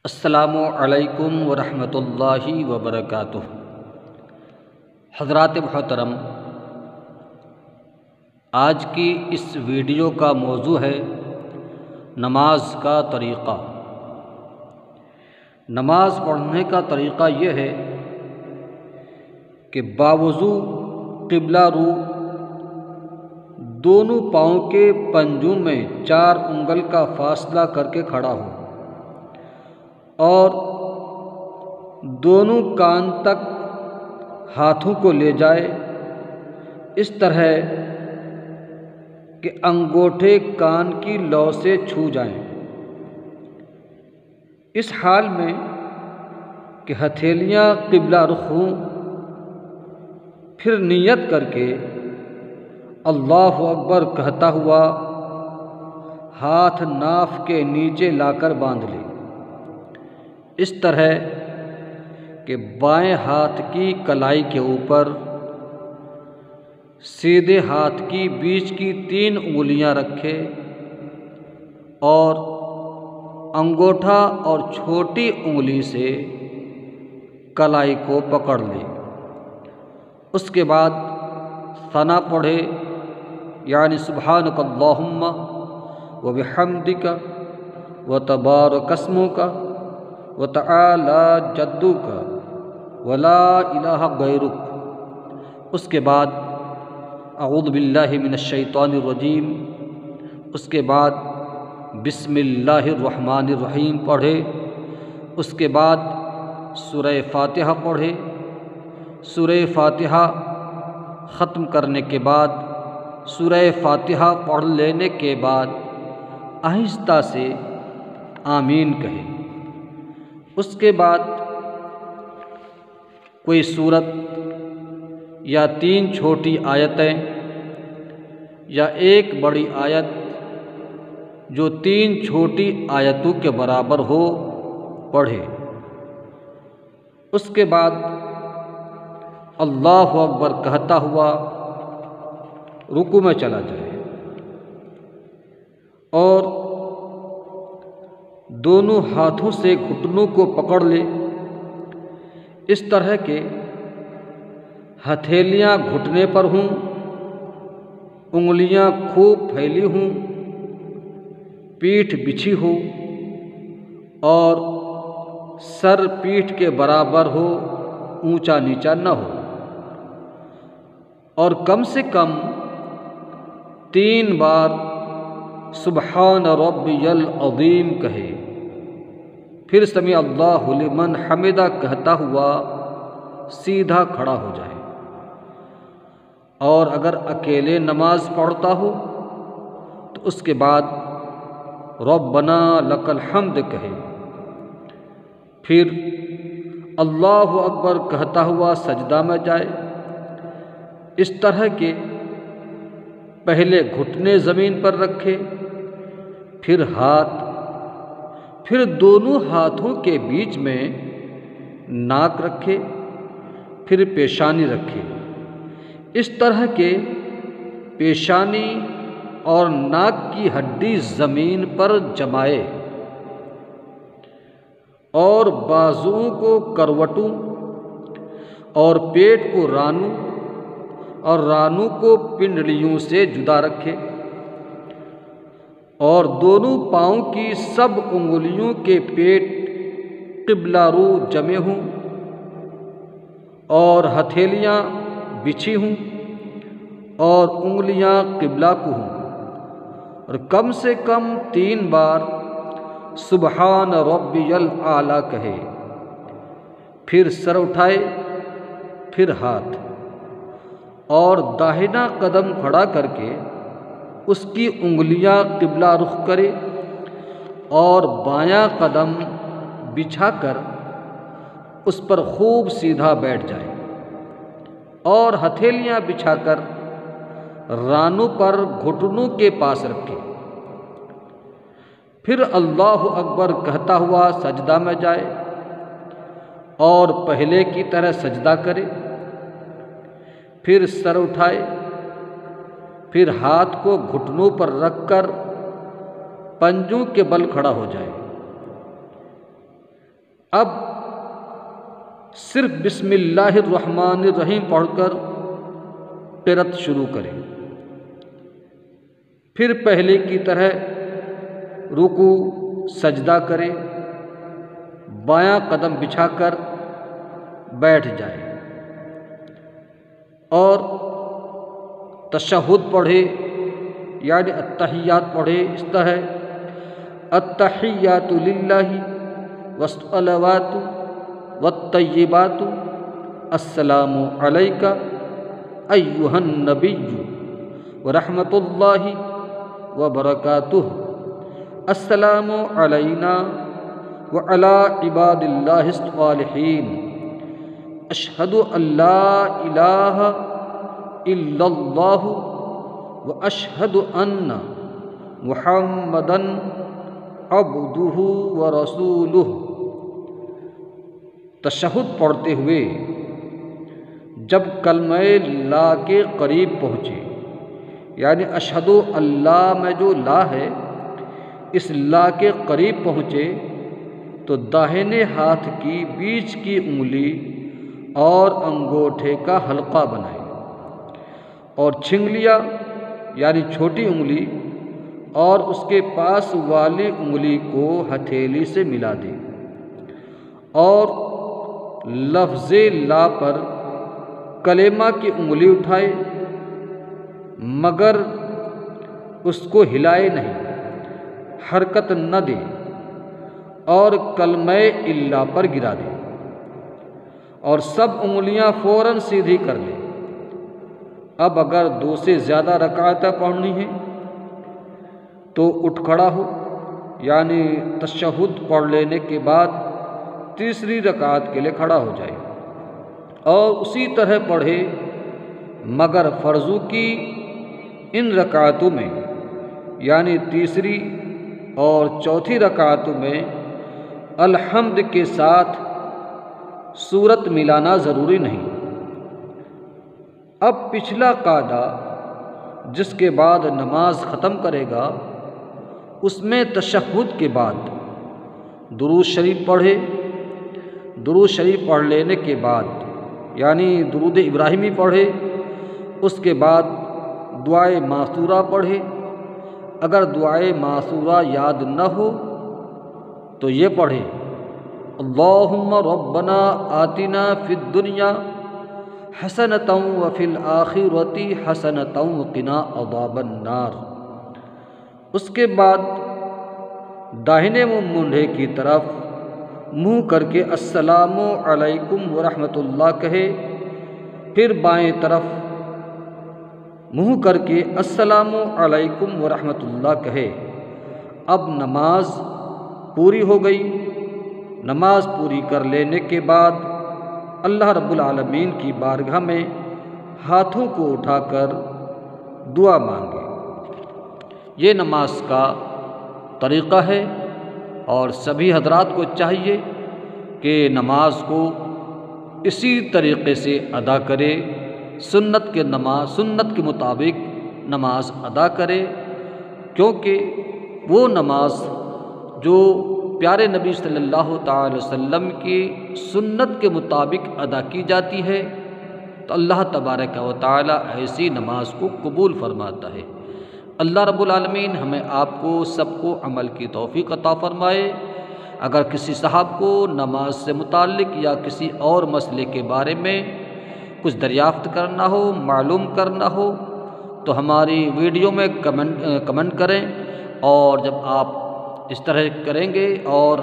السلام علیکم ورحمۃ اللہ وبرکاتہ۔ حضرات محترم، آج کی اس ویڈیو کا موضوع ہے نماز کا طریقہ۔ نماز پڑھنے کا طریقہ یہ ہے کہ باوضو قبلہ رو دونوں پاؤں کے پنجوں میں 4 انگل کا فاصلہ کر کے کھڑا ہو اور دونوں کان تک ہاتھوں کو لے جائے، اس طرح کہ انگوٹھے کان کی لو سے چھو جائیں۔ اس حال میں کہ ہتھیلیاں قبلہ رخ ہوں، پھر نیت کر کے اللہ اکبر کہتا ہوا ہاتھ ناف کے نیچے لا کر باندھ لے، اس طرح کہ بائیں ہاتھ کی کلائی کے اوپر سیدھے ہاتھ کی بیچ کی 3 انگلیاں رکھے اور انگوٹھا اور چھوٹی انگلی سے کلائی کو پکڑ لے۔ اس کے بعد ثنا پڑھے، یعنی سبحانک اللہم وبحمدک وتبارک اسمک وتعالی جدک ولا الہ غیرک۔ اس کے بعد اعوذ باللہ من الشیطان الرجیم، اس کے بعد بسم اللہ الرحمن الرحیم پڑھے، اس کے بعد سورہ فاتحہ پڑھے۔ سورہ فاتحہ ختم کرنے کے بعد سورہ فاتحہ پڑھ لینے کے بعد آہستہ سے آمین کہے۔ اس کے بعد کوئی سورت یا 3 چھوٹی آیتیں یا ایک بڑی آیت جو 3 چھوٹی آیتوں کے برابر ہو پڑھے۔ اس کے بعد اللہ اکبر کہتا ہوا رکوع میں چلا جائے اور دونوں ہاتھوں سے گھٹنوں کو پکڑ لے، اس طرح کہ ہتھیلیاں گھٹنے پر ہوں، انگلیاں خوب پھیلی ہوں، پیٹھ بچھی ہو اور سر پیٹھ کے برابر ہو، اونچا نیچا نہ ہو، اور کم سے کم 3 بار سبحان ربی العظیم کہے، پھر سمع اللہ لمن حمدہ کہتا ہوا سیدھا کھڑا ہو جائے۔ اور اگر اکیلے نماز پڑھتا ہو تو اس کے بعد ربنا لک الحمد کہے، پھر اللہ اکبر کہتا ہوا سجدہ میں جائے، اس طرح کہ پہلے گھٹنے زمین پر رکھے، پھر ہاتھ، پھر دونوں ہاتھوں کے بیچ میں ناک رکھے، پھر پیشانی رکھے، اس طرح کہ پیشانی اور ناک کی ہڈی زمین پر جمائے اور بازوؤں کو کروٹوں اور پیٹ کو رانوں اور رانوں کو پنڈلیوں سے جدا رکھے، اور دونوں پاؤں کی سب انگلیوں کے پیٹ قبلہ رو جمے ہوں اور ہتھیلیاں بچھی ہوں اور انگلیاں قبلہ کو ہوں، اور کم سے کم 3 بار سبحان ربی الاعلیٰ کہے، پھر سر اٹھائے، پھر ہاتھ، اور داہنا قدم کھڑا کر کے اس کی انگلیاں قبلہ رخ کرے اور بایاں قدم بچھا کر اس پر خوب سیدھا بیٹھ جائے اور ہتھیلیاں بچھا کر رانوں پر گھٹنوں کے پاس رکھے، پھر اللہ اکبر کہتا ہوا سجدہ میں جائے اور پہلے کی طرح سجدہ کرے، پھر سر اٹھائے، پھر ہاتھ کو گھٹنوں پر رکھ کر پنجوں کے بل کھڑا ہو جائے، اب صرف بسم اللہ الرحمن الرحیم پڑھ کر قرأت شروع کریں، پھر پہلے کی طرح رکوع سجدہ کریں، بایاں قدم بچھا کر بیٹھ جائیں اور تشہد پڑھے یعنی التحیات پڑھے۔ اس طرح التحیات للہ والصلوات والطیبات السلام علیک ایھا النبی ورحمۃ اللہ وبرکاتہ، السلام علینا وعلی عباد اللہ الصالحین، اشہد ان لا الہ الا اللہ واشہد ان محمدا عبدہ ورسولہ۔ تشہد پڑھتے ہوئے جب کلمہ لا کے قریب پہنچے، یعنی اشہد اللہ میں جو لا ہے اس لا کے قریب پہنچے تو داہنے ہاتھ کی بیچ کی انگلی اور انگوٹھے کا حلقہ بنائے اور چھنگلیا یعنی چھوٹی انگلی اور اس کے پاس والی انگلی کو ہتھیلی سے ملا دے اور لفظ لا پر کلمہ کی انگلی اٹھائے مگر اس کو ہلائے نہیں، حرکت نہ دے اور کلمہ الا پر گرا دے اور سب انگلیاں فوراً سیدھی کر لے۔ اب اگر 2 سے زیادہ رکعتیں پڑھنی ہیں تو اٹھ کھڑا ہو، یعنی تشہد پڑھ لینے کے بعد تیسری رکعت کے لیے کھڑا ہو جائے اور اسی طرح پڑھے، مگر فرضوں کی ان رکعتوں میں یعنی تیسری اور چوتھی رکعتوں میں الحمد کے ساتھ سورت ملانا ضروری نہیں۔ اب پچھلا قاعدہ جس کے بعد نماز ختم کرے گا اس میں تشہد کے بعد درود شریف پڑھے، درود شریف پڑھ لینے کے بعد یعنی درود ابراہیمی پڑھے، اس کے بعد دعائے معثورہ پڑھے۔ اگر دعائے معثورہ یاد نہ ہو تو یہ پڑھے اللہم ربنا آتنا فی الدنیا حسنۃ وفی الآخرۃ حسنۃ وقنا عذاب النار۔ اس کے بعد داہنے منہ کی طرف منہ کر کے السلام علیکم ورحمۃ اللہ کہے، پھر بائیں طرف منہ کر کے السلام علیکم ورحمۃ اللہ کہے۔ اب نماز پوری ہو گئی۔ نماز پوری کر لینے کے بعد اللہ رب العالمین کی بارگاہ میں ہاتھوں کو اٹھا کر دعا مانگے۔ یہ نماز کا طریقہ ہے اور سبھی حضرات کو چاہیے کہ نماز کو اسی طریقے سے ادا کرے، سنت کے مطابق نماز ادا کرے، کیونکہ وہ نماز جو پیارے نبی صلی اللہ تعالی وسلم کی سنت کے مطابق ادا کی جاتی ہے تو اللہ تبارک و تعالی ایسی نماز کو قبول فرماتا ہے۔ اللہ رب العالمین ہمیں آپ کو سب کو عمل کی توفیق عطا فرمائے۔ اگر کسی صاحب کو نماز سے متعلق یا کسی اور مسئلے کے بارے میں کچھ دریافت کرنا ہو، معلوم کرنا ہو تو ہماری ویڈیو میں کمنٹ کریں، اور جب آپ اس طرح کریں گے اور